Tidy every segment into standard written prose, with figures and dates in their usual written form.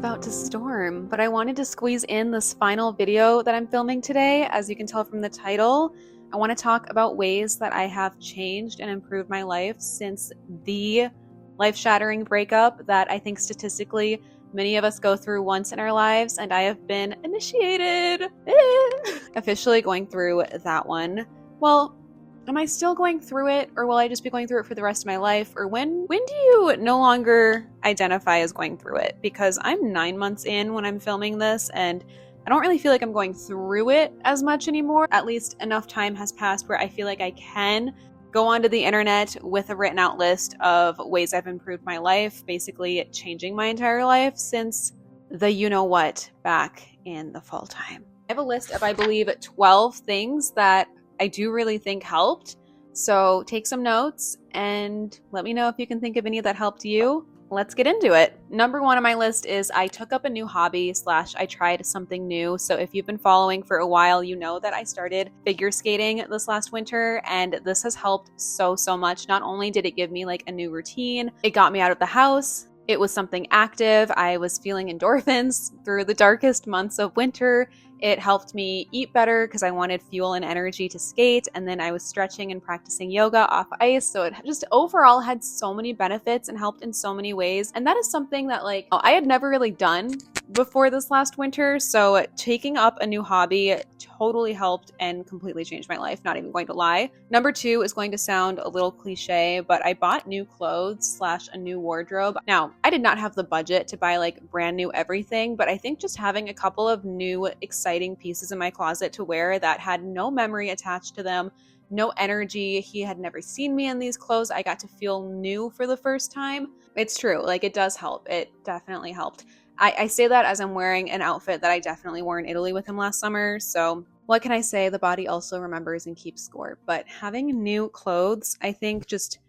about to storm, but I wanted to squeeze in this final video that I'm filming today. As you can tell from the title, I want to talk about ways that I have changed and improved my life since the life-shattering breakup that I think statistically many of us go through once in our lives, and I have been initiated. Officially going through that one. Well, am I still going through it, or will I just be going through it for the rest of my life? Or when do you no longer identify as going through it? Because I'm 9 months in when I'm filming this, and I don't really feel like I'm going through it as much anymore. At least enough time has passed where I feel like I can go onto the internet with a written out list of ways I've improved my life, basically changing my entire life since the you-know-what back in the fall time. I have a list of, I believe, 12 things that I do really think helped. So take some notes and let me know if you can think of any that helped you. Let's get into it. Number 1 on my list is I took up a new hobby / I tried something new. So if you've been following for a while, you know that I started figure skating this last winter, and this has helped so much. Not only did it give me like a new routine, it got me out of the house. It was something active. I was feeling endorphins through the darkest months of winter. It helped me eat better because I wanted fuel and energy to skate. And then I was stretching and practicing yoga off ice. So it just overall had so many benefits and helped in so many ways. And that is something that I had never really done before this last winter. So taking up a new hobby totally helped and completely changed my life, not even going to lie. Number 2 is going to sound a little cliche, but I bought new clothes / a new wardrobe. Now, I did not have the budget to buy like brand new everything, but I think just having a couple of new exciting pieces in my closet to wear that had no memory attached to them, no energy. He had never seen me in these clothes. I got to feel new for the first time. It's true. It does help. It definitely helped. I say that as I'm wearing an outfit that I definitely wore in Italy with him last summer. So what can I say? The body also remembers and keeps score. But having new clothes, I think just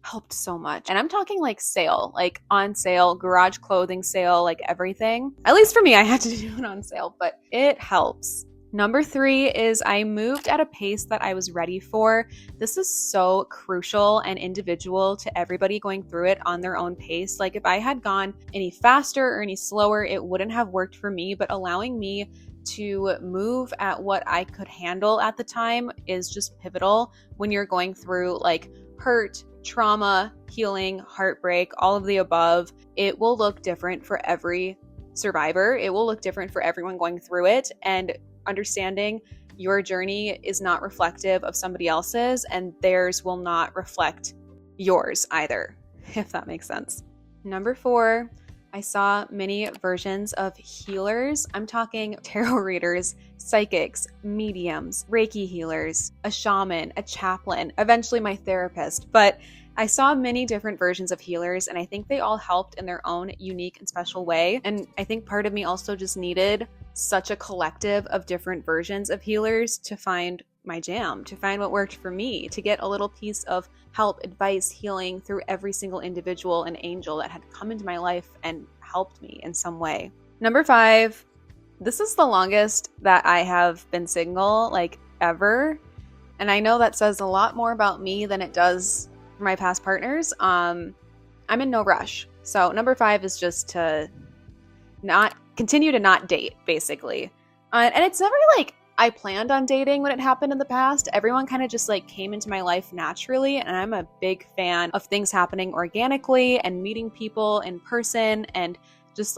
helped so much. And I'm talking sale, on sale, garage clothing sale, everything. At least for me, I had to do it on sale, but it helps. Number 3 is I moved at a pace that I was ready for. This is so crucial and individual to everybody going through it on their own pace. If I had gone any faster or any slower, it wouldn't have worked for me, but allowing me to move at what I could handle at the time is just pivotal when you're going through hurt, trauma, healing, heartbreak, all of the above. It will look different for every survivor. It will look different for everyone going through it, and understanding your journey is not reflective of somebody else's, and theirs will not reflect yours either, if that makes sense. Number 4, I saw many versions of healers. I'm talking tarot readers, psychics, mediums, Reiki healers, a shaman, a chaplain, eventually my therapist. But I saw many different versions of healers, and I think they all helped in their own unique and special way. And I think part of me also just needed such a collective of different versions of healers to find my jam, to find what worked for me, to get a little piece of help, advice, healing through every single individual and angel that had come into my life and helped me in some way. Number 5, this is the longest that I have been single, ever. And I know that says a lot more about me than it does for my past partners. I'm in no rush. So number 5 is just to continue to not date, basically. And it's never I planned on dating when it happened in the past. Everyone kind of just came into my life naturally, and I'm a big fan of things happening organically and meeting people in person and just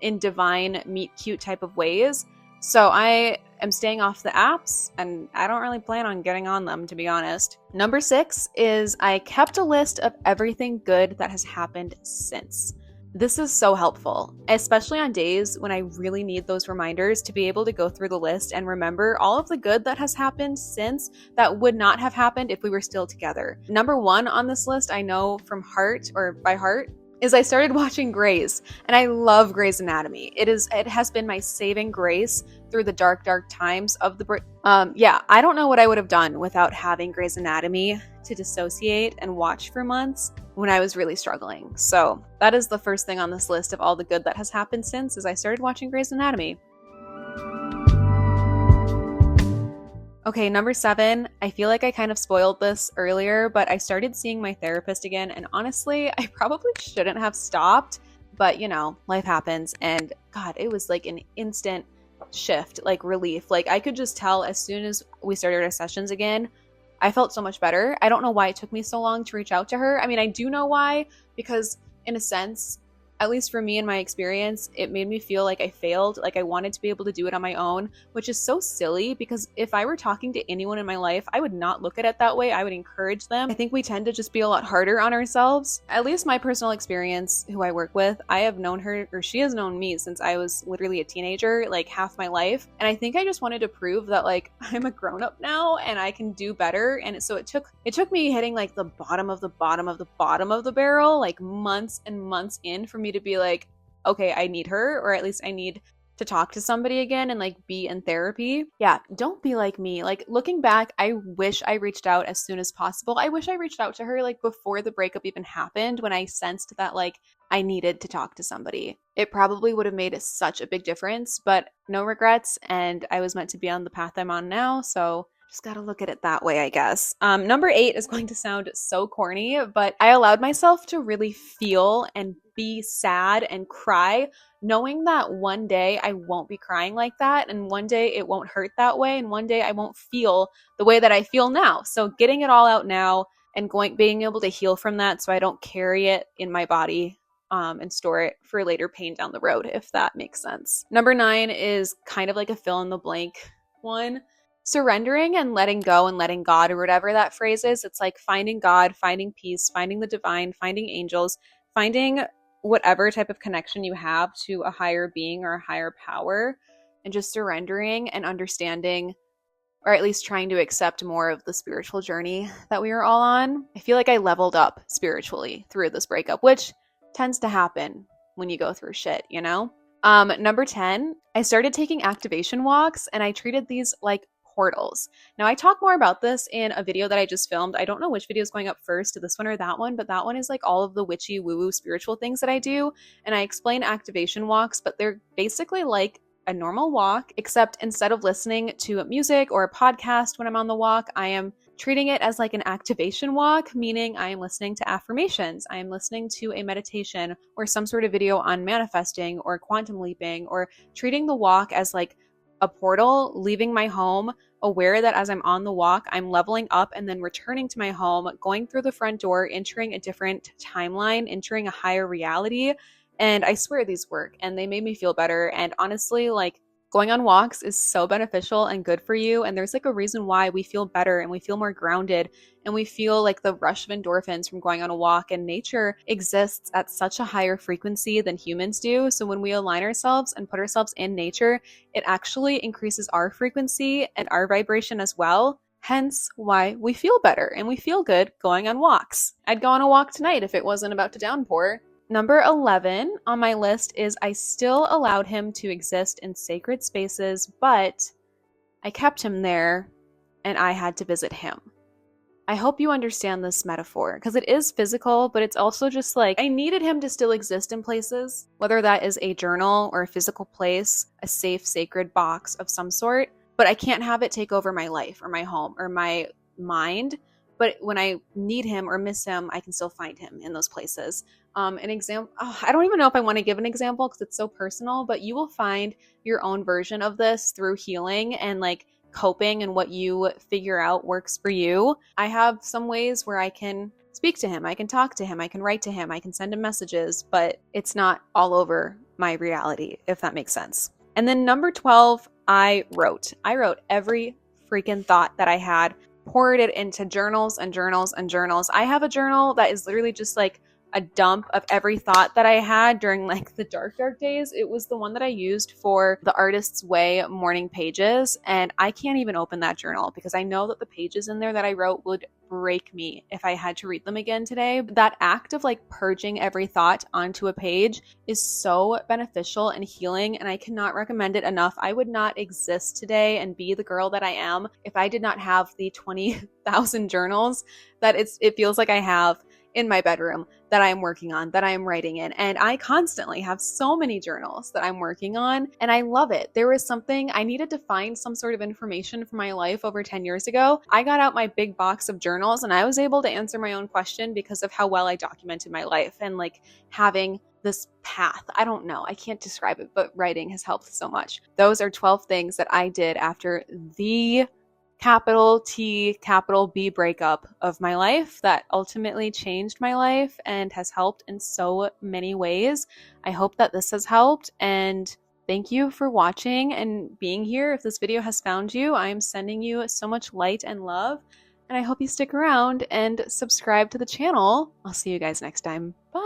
in divine meet cute type of ways. So I am staying off the apps, and I don't really plan on getting on them, to be honest. Number 6 is I kept a list of everything good that has happened since. This is so helpful, especially on days when I really need those reminders to be able to go through the list and remember all of the good that has happened since that would not have happened if we were still together. Number 1 on this list, I know from heart or by heart, is I started watching Grey's, and I love Grey's Anatomy. It has been my saving grace through the dark times of the I don't know what I would have done without having Grey's Anatomy to dissociate and watch for months when I was really struggling. So that is the first thing on this list of all the good that has happened since, is I started watching Grey's Anatomy. Okay, number 7, I feel like I kind of spoiled this earlier, but I started seeing my therapist again, and honestly, I probably shouldn't have stopped, But life happens, and God, it was like an instant shift, like relief. Like I could just tell as soon as we started our sessions again, I felt so much better. I don't know why it took me so long to reach out to her. I mean, I do know why, because in a sense, at least for me in my experience, it made me feel like I failed, like I wanted to be able to do it on my own, which is so silly because if I were talking to anyone in my life, I would not look at it that way. I would encourage them. I think we tend to just be a lot harder on ourselves. At least my personal experience, who I work with, I have known her, or she has known me since I was literally a teenager, like half my life. And I think I just wanted to prove that like I'm a grown-up now and I can do better. And so it took me hitting like the bottom of the bottom of the bottom of the barrel, like months and months in, for me to be like, okay, I need her, or at least I need to talk to somebody again and like be in therapy. Yeah, don't be like me. Like looking back, I wish I reached out as soon as possible. I wish I reached out to her like before the breakup even happened, when I sensed that like I needed to talk to somebody. It probably would have made such a big difference, but no regrets. And I was meant to be on the path I'm on now. So just got to look at it that way, I guess. Number 8 is going to sound so corny, but I allowed myself to really feel and be sad and cry, knowing that one day I won't be crying like that, and one day it won't hurt that way, and one day I won't feel the way that I feel now. So getting it all out now and being able to heal from that so I don't carry it in my body and store it for later pain down the road, if that makes sense. Number 9 is kind of like a fill in the blank one. Surrendering and letting go and letting God, or whatever that phrase is. It's like finding God, finding peace, finding the divine, finding angels, finding whatever type of connection you have to a higher being or a higher power, and just surrendering and understanding, or at least trying to accept more of the spiritual journey that we are all on. I feel like I leveled up spiritually through this breakup, which tends to happen when you go through shit, Number 10, I started taking activation walks, and I treated these like portals. Now, I talk more about this in a video that I just filmed. I don't know which video is going up first, this one or that one, but that one is like all of the witchy woo-woo spiritual things that I do. And I explain activation walks, but they're basically like a normal walk, except instead of listening to music or a podcast when I'm on the walk, I am treating it as like an activation walk, meaning I am listening to affirmations, I am listening to a meditation or some sort of video on manifesting or quantum leaping, or treating the walk as like a portal, leaving my home, aware that as I'm on the walk, I'm leveling up and then returning to my home, going through the front door, entering a different timeline, entering a higher reality. And I swear these work, and they made me feel better. And honestly, like going on walks is so beneficial and good for you. And there's like a reason why we feel better and we feel more grounded and we feel like the rush of endorphins from going on a walk. And nature exists at such a higher frequency than humans do. So when we align ourselves and put ourselves in nature, it actually increases our frequency and our vibration as well. Hence why we feel better and we feel good going on walks. I'd go on a walk tonight if it wasn't about to downpour. Number 11 on my list is I still allowed him to exist in sacred spaces, but I kept him there and I had to visit him. I hope you understand this metaphor, because it is physical, but it's also just like I needed him to still exist in places, whether that is a journal or a physical place, a safe, sacred box of some sort, but I can't have it take over my life or my home or my mind. But when I need him or miss him, I can still find him in those places. An example, I don't even know if I want to give an example because it's so personal, but you will find your own version of this through healing and like coping, and what you figure out works for you. I have some ways where I can speak to him, I can talk to him, I can write to him, I can send him messages, but it's not all over my reality, if that makes sense. And then number 12, I wrote every freaking thought that I had, poured it into journals and journals and journals. I have a journal that is literally just like a dump of every thought that I had during like the dark days. It was the one that I used for the Artist's Way morning pages. And I can't even open that journal because I know that the pages in there that I wrote would break me if I had to read them again today. That act of like purging every thought onto a page is so beneficial and healing, and I cannot recommend it enough. I would not exist today and be the girl that I am if I did not have the 20,000 journals that it feels like I have in my bedroom that I'm working on, that I'm writing in. And I constantly have so many journals that I'm working on, and I love it. There was something I needed to find some sort of information for my life over 10 years ago. I got out my big box of journals and I was able to answer my own question because of how well I documented my life, and like having this path. I don't know. I can't describe it, but writing has helped so much. Those are 12 things that I did after the capital T, capital B breakup of my life that ultimately changed my life and has helped in so many ways. I hope that this has helped, and thank you for watching and being here. If this video has found you, I am sending you so much light and love, and I hope you stick around and subscribe to the channel. I'll see you guys next time. Bye.